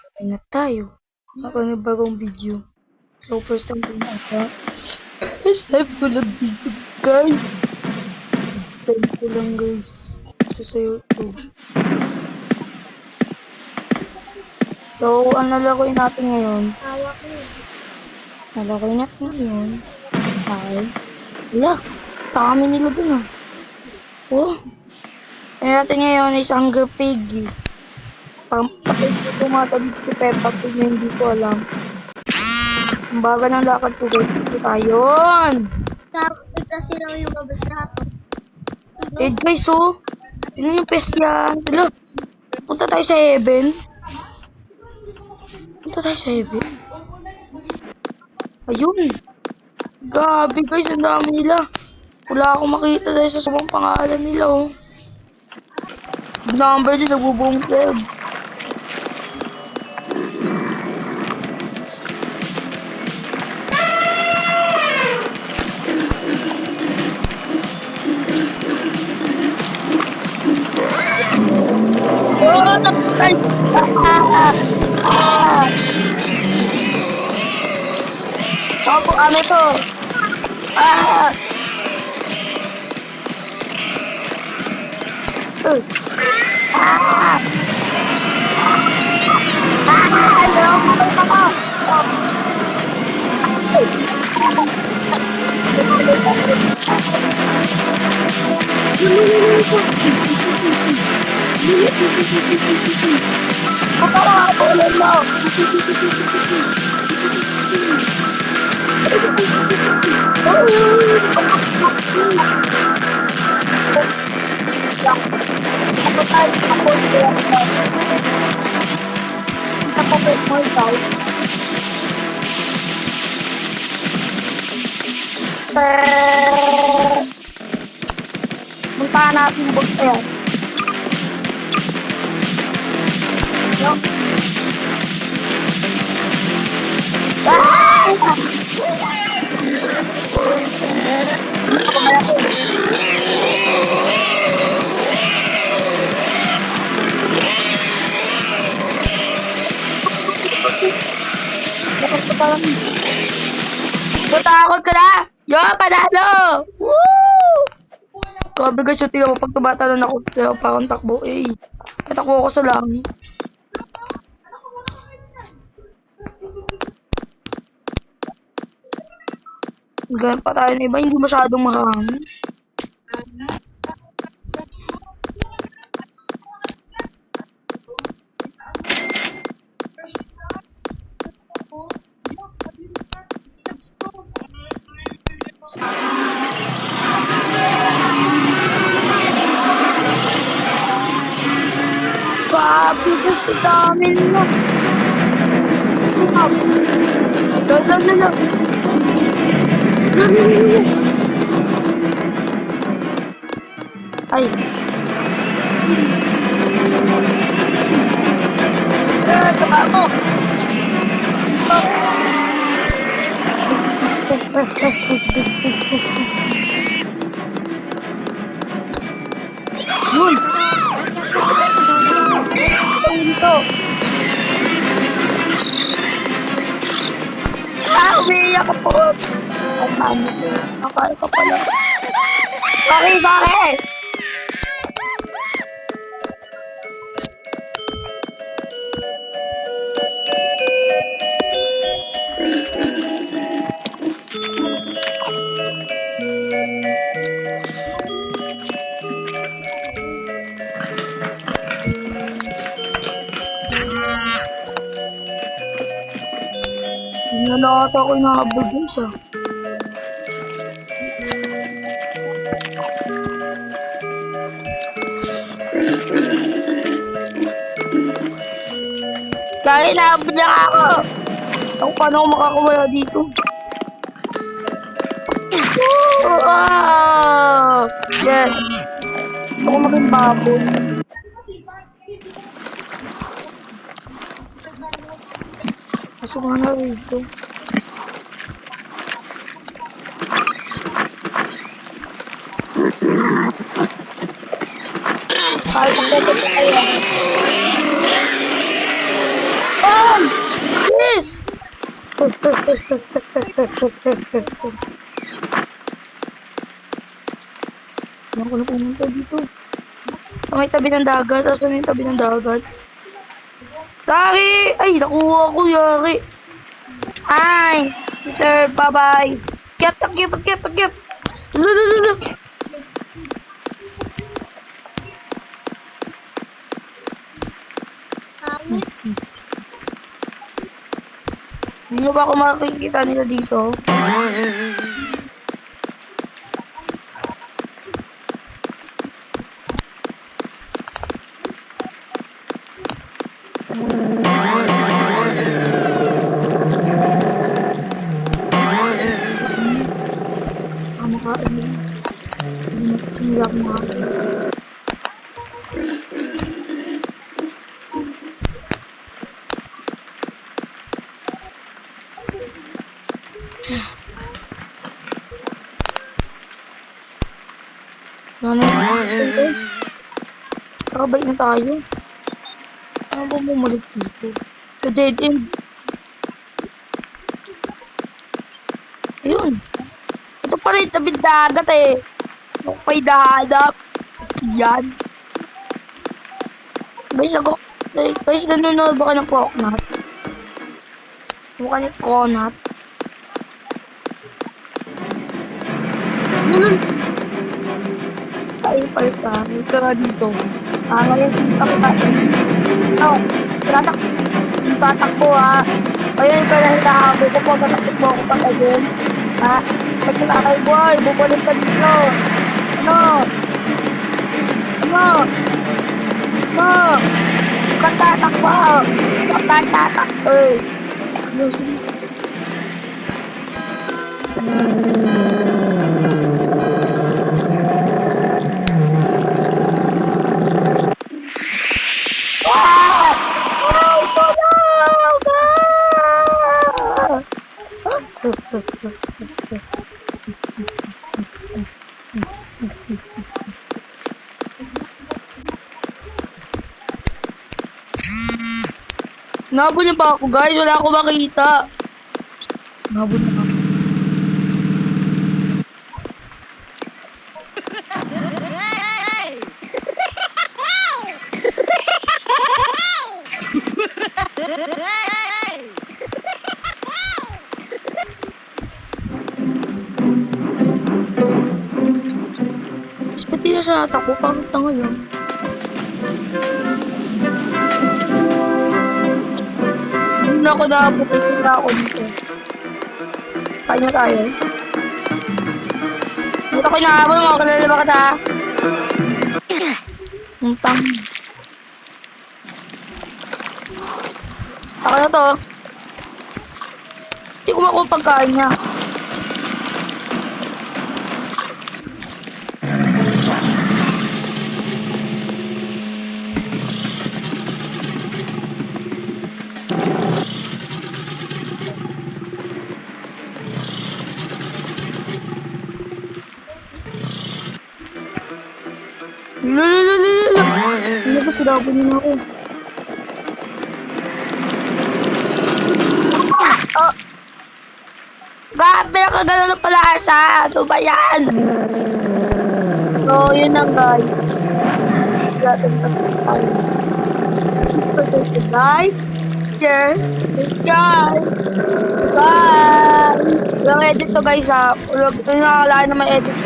Ay na tayo. Bagong video. So, first time ko na ata. First time ko lang dito, guys. First time ko lang, guys. Ito sa YouTube. So, ang lalakoy natin ngayon. Nalakoy natin ngayon. Ay. Wala. Sa kami nila dun ah. Oh. Ngayon natin ngayon is Hunger Piggy. Patay ko tumatabi si Peppa Pig na hindi ko alam. Ang baga ng lakad ko guys. Ito tayon! Bigla sila yung kabastrato. Eh guys oh. Tignan yung pest yan. Sila. Punta tayo sa heaven. Punta tayo sa heaven. Ayun. Gabi guys. Ang dami nila. Wala akong makita dahil sa subang pangalan nila oh. Number din. Nagbubuong club. Ay! Opo, ano to? Ah! Ah! Puntahan natin yung box yan. No? Matakot ka na! Yo, panalo! Woo! Grabe guys, yung tingnan mo pag tumatalon ako, parang takbo eh. Natakbo ako sa langit. Ganyan pa tayo na iba, hindi masyadong marami. Grabe guys, ang dami nila. Lang. Ay. Tama mo. Yun. Ito. Umiiyak ka po. Ang mami ko. Nakaya ka pala. Bakit? Nalakot ako nakabog guys ah. Dahil naabot niya ako. Ako paano ako makakuwala dito? Oh! Yes! Ako maging baboy. Pasok nga na rito. Kahit ang dapat tayo. Oh! bilis! Ano ko na pumunta dito? Sa may tabi ng dagat. Saan yung tabi ng dagat? Sorry! Ay, nakuha ko, yari. Hi! Sir, bye-bye. Akyat. Lulululu. Pangit. Hindi nyo ba ako makikita nila dito? Makain mo. Hindi mo kasi nila ako makakain. Ano na? Nakabait na tayo. Ano ba bumalik dito? The dead end. Ayun. Ito pa rin tabi dagat eh. Ako pa'y dahanap. Yan. Guys, nanonood ba ka ng coconut? Mukha ng coconut. Tayo pala pa. Ito na dito. Ngayon, ako tayo. Oh, tatakbo ha. Ayun, pala hinahabol ko po. Tatakbo mo ako pag again. Ha? Pag nakakay boy, bubalik ka dito. Ano? Katatakbo. Katatakbo. Ano sige? Nabol niyo pa ako guys, wala ako makita. Nabol na ako. Mas pati na siya natakbo, parang tanga lang. Hindi na ako nakaputin na ako dito. Kain na tayo. Dito ko inahabol mo, kalala ba kita? Ang tang. Ako na to. Hindi ko makuha pagkain niya. Lululululu. Ano ba sinabi niyo na ako? Oh! Grabe, nakagano pala siya. Ano ba yan? So, yun lang guys. Guys, share, subscribe. Bye! Walang edit to guys ha. Walang nakakalaan na may edit.